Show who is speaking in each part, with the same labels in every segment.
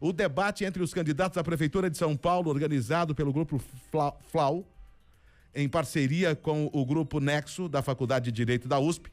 Speaker 1: o debate entre os candidatos à Prefeitura de São Paulo, organizado pelo Grupo FLAU, em parceria com o Grupo Nexo, da Faculdade de Direito da USP,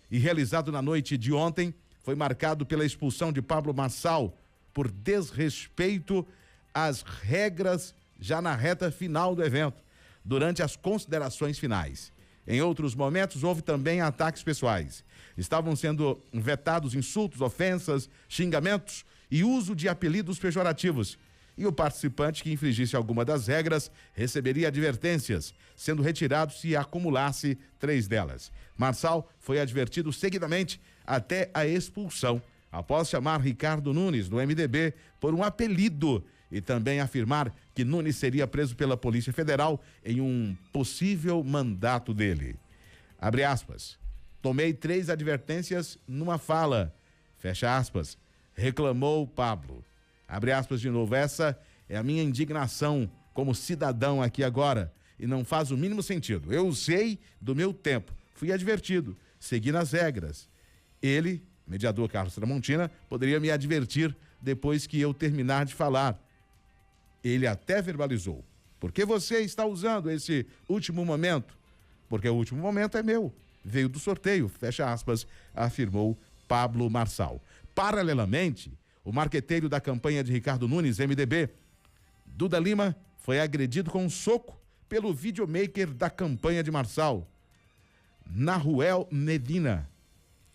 Speaker 1: e realizado na noite de ontem, foi marcado pela expulsão de Pablo Marçal por desrespeito às regras já na reta final do evento, durante as considerações finais. Em outros momentos, houve também ataques pessoais. Estavam sendo vetados insultos, ofensas, xingamentos e uso de apelidos pejorativos. E o participante que infringisse alguma das regras receberia advertências, sendo retirado se acumulasse 3 delas. Marçal foi advertido seguidamente até a expulsão, após chamar Ricardo Nunes, do MDB, por um apelido e também afirmar que Nunes seria preso pela Polícia Federal em um possível mandato dele. Abre aspas. Tomei 3 advertências numa fala. Fecha aspas. Reclamou Pablo. Abre aspas de novo. Essa é a minha indignação como cidadão aqui agora e não faz o mínimo sentido. Eu usei do meu tempo. Fui advertido. Segui nas regras. Ele, mediador Carlos Tramontina, poderia me advertir depois que eu terminar de falar. Ele até verbalizou. Por que você está usando esse último momento? Porque o último momento é meu. Veio do sorteio, fecha aspas, afirmou Pablo Marçal. Paralelamente, o marqueteiro da campanha de Ricardo Nunes, MDB, Duda Lima, foi agredido com um soco pelo videomaker da campanha de Marçal, Nahuel Medina,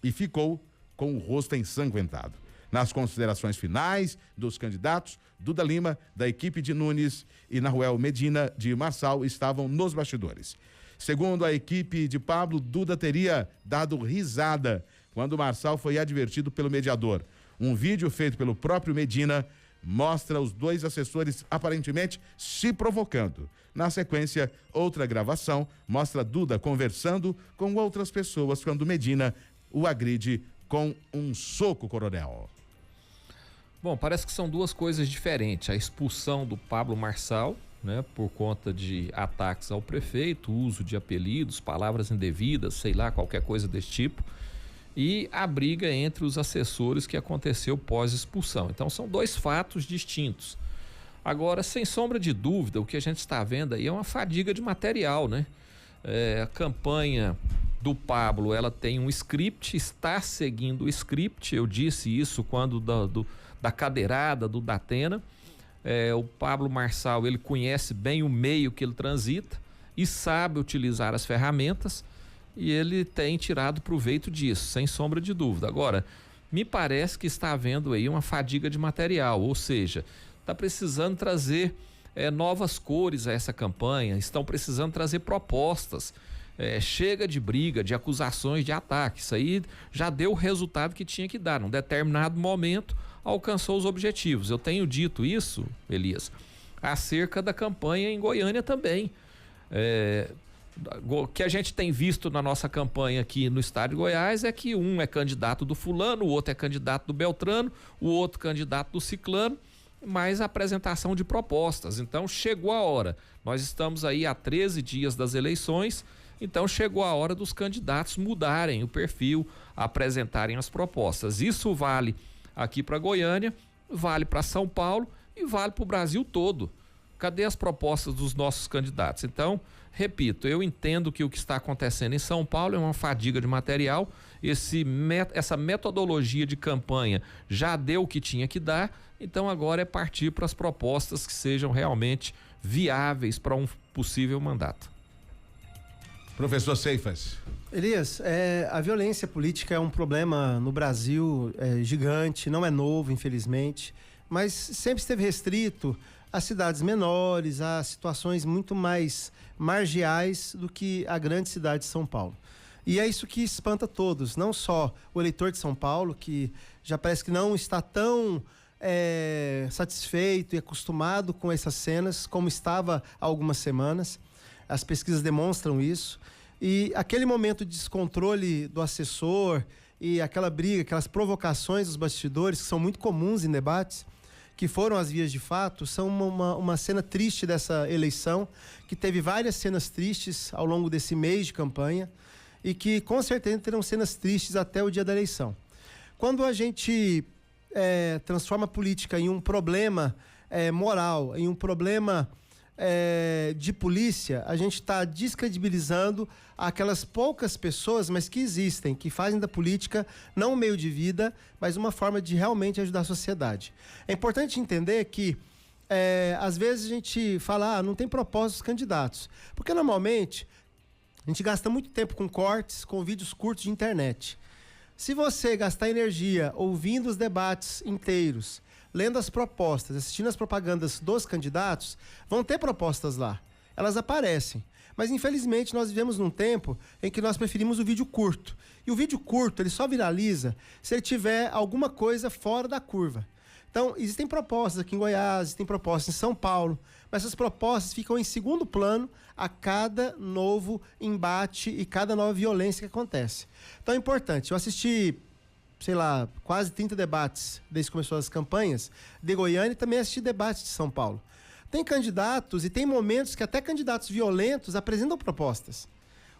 Speaker 1: e ficou com o rosto ensanguentado. Nas considerações finais dos candidatos, Duda Lima, da equipe de Nunes, e Nahuel Medina, de Marçal, estavam nos bastidores. Segundo a equipe de Pablo, Duda teria dado risada quando Marçal foi advertido pelo mediador. Um vídeo feito pelo próprio Medina mostra os 2 assessores aparentemente se provocando. Na sequência, outra gravação mostra Duda conversando com outras pessoas quando Medina o agride com um soco, coronel.
Speaker 2: Bom, parece que são 2 coisas diferentes. A expulsão do Pablo Marçal, né, por conta de ataques ao prefeito, uso de apelidos, palavras indevidas, sei lá, qualquer coisa desse tipo, e a briga entre os assessores que aconteceu pós-expulsão. Então são 2 fatos distintos. Agora, sem sombra de dúvida, o que a gente está vendo aí é uma fadiga de material, né? A campanha do Pablo, ela tem um script, está seguindo o script. Eu disse isso quando da cadeirada do Datena. O Pablo Marçal, ele conhece bem o meio que ele transita e sabe utilizar as ferramentas, e ele tem tirado proveito disso, sem sombra de dúvida. Agora, me parece que está havendo aí uma fadiga de material, ou seja, está precisando trazer novas cores a essa campanha, estão precisando trazer propostas. Chega de briga, de acusações, de ataques. Isso aí já deu o resultado que tinha que dar. Num determinado momento, alcançou os objetivos. Eu tenho dito isso, Elias, acerca da campanha em Goiânia também. O que a gente tem visto na nossa campanha aqui no estado de Goiás é que um é candidato do fulano, o outro é candidato do Beltrano, o outro candidato do ciclano, mas a apresentação de propostas. Então chegou a hora. Nós estamos aí há 13 dias das eleições, então chegou a hora dos candidatos mudarem o perfil, apresentarem as propostas. Isso vale aqui para Goiânia, vale para São Paulo e vale para o Brasil todo. Cadê as propostas dos nossos candidatos? Então, repito, eu entendo que o que está acontecendo em São Paulo é uma fadiga de material. Essa metodologia de campanha já deu o que tinha que dar, então agora é partir para as propostas que sejam realmente viáveis para um possível mandato.
Speaker 1: Professor Seifas.
Speaker 3: Elias, a violência política é um problema no Brasil gigante, não é novo, infelizmente, mas sempre esteve restrito a cidades menores, a situações muito mais marginais do que a grande cidade de São Paulo. E é isso que espanta todos, não só o eleitor de São Paulo, que já parece que não está tão satisfeito e acostumado com essas cenas como estava há algumas semanas. As pesquisas demonstram isso. E aquele momento de descontrole do assessor e aquela briga, aquelas provocações dos bastidores, que são muito comuns em debates, que foram as vias de fato, são uma cena triste dessa eleição, que teve várias cenas tristes ao longo desse mês de campanha e que com certeza terão cenas tristes até o dia da eleição. Quando a gente transforma a política em um problema moral, em um problema de polícia, a gente está descredibilizando aquelas poucas pessoas, mas que existem, que fazem da política não um meio de vida, mas uma forma de realmente ajudar a sociedade. É importante entender que às vezes a gente fala, não tem propósito dos candidatos, porque normalmente a gente gasta muito tempo com cortes, com vídeos curtos de internet. Se você gastar energia ouvindo os debates inteiros, lendo as propostas, assistindo as propagandas dos candidatos, vão ter propostas lá. Elas aparecem. Mas, infelizmente, nós vivemos num tempo em que nós preferimos o vídeo curto. E o vídeo curto, ele só viraliza se ele tiver alguma coisa fora da curva. Então, existem propostas aqui em Goiás, existem propostas em São Paulo, mas essas propostas ficam em segundo plano a cada novo embate e cada nova violência que acontece. Então, é importante. Eu assisti, quase 30 debates desde que começou as campanhas de Goiânia e também assisti debates de São Paulo. Tem candidatos e tem momentos que até candidatos violentos apresentam propostas.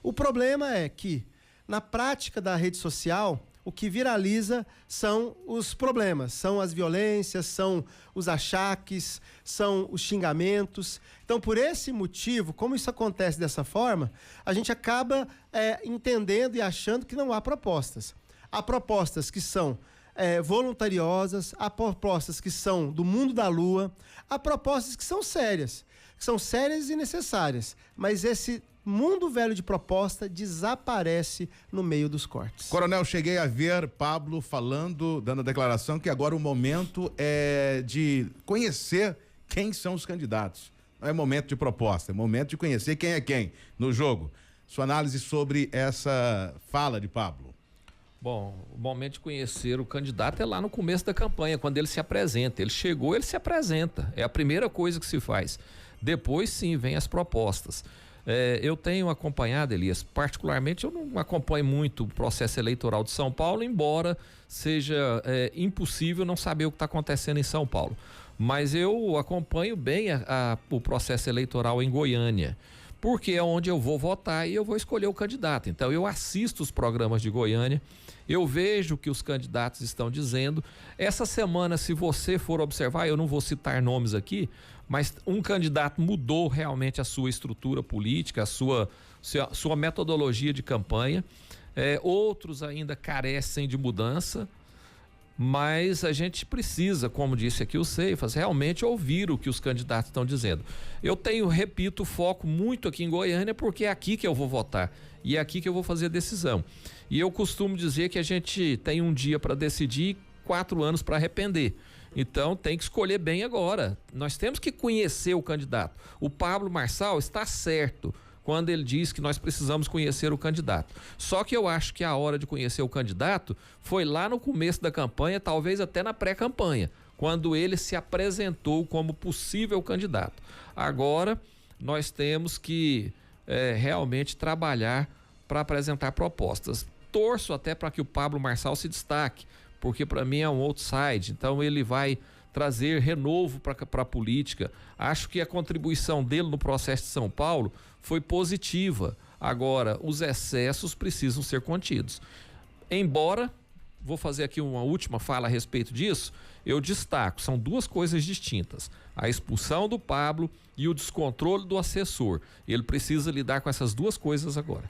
Speaker 3: O problema é que, na prática da rede social, o que viraliza são os problemas, são as violências, são os achaques, são os xingamentos. Então, por esse motivo, como isso acontece dessa forma, a gente acaba entendendo e achando que não há propostas. Há propostas que são voluntariosas, há propostas que são do mundo da lua, há propostas que são sérias e necessárias, mas esse mundo velho de proposta desaparece no meio dos cortes.
Speaker 1: Coronel, cheguei a ver Pablo falando, dando a declaração que agora o momento é de conhecer quem são os candidatos. Não é momento de proposta, é momento de conhecer quem é quem no jogo. Sua análise sobre essa fala de Pablo.
Speaker 2: Bom, o momento de conhecer o candidato é lá no começo da campanha, quando ele se apresenta. Ele chegou, ele se apresenta. É a primeira coisa que se faz. Depois, sim, vem as propostas. Eu tenho acompanhado, Elias, particularmente eu não acompanho muito o processo eleitoral de São Paulo, embora seja impossível não saber o que está acontecendo em São Paulo. Mas eu acompanho bem o processo eleitoral em Goiânia, porque é onde eu vou votar e eu vou escolher o candidato. Então eu assisto os programas de Goiânia, eu vejo o que os candidatos estão dizendo. Essa semana, se você for observar, eu não vou citar nomes aqui, mas um candidato mudou realmente a sua estrutura política, a sua metodologia de campanha. Outros ainda carecem de mudança, mas a gente precisa, como disse aqui o Ceifas, realmente ouvir o que os candidatos estão dizendo. Eu repito, foco muito aqui em Goiânia, porque é aqui que eu vou votar e é aqui que eu vou fazer a decisão. E eu costumo dizer que a gente tem um dia para decidir e 4 anos para arrepender. Então tem que escolher bem agora. Nós temos que conhecer o candidato. O Pablo Marçal está certo quando ele diz que nós precisamos conhecer o candidato. Só que eu acho que a hora de conhecer o candidato foi lá no começo da campanha, talvez até na pré-campanha, quando ele se apresentou como possível candidato. Agora nós temos que realmente trabalhar para apresentar propostas. Torço até para que o Pablo Marçal se destaque, porque para mim é um outside, então ele vai trazer renovo para a política. Acho que a contribuição dele no processo de São Paulo foi positiva. Agora, os excessos precisam ser contidos. Embora, vou fazer aqui uma última fala a respeito disso, eu destaco, são duas coisas distintas. A expulsão do Pablo e o descontrole do assessor. Ele precisa lidar com essas duas coisas agora.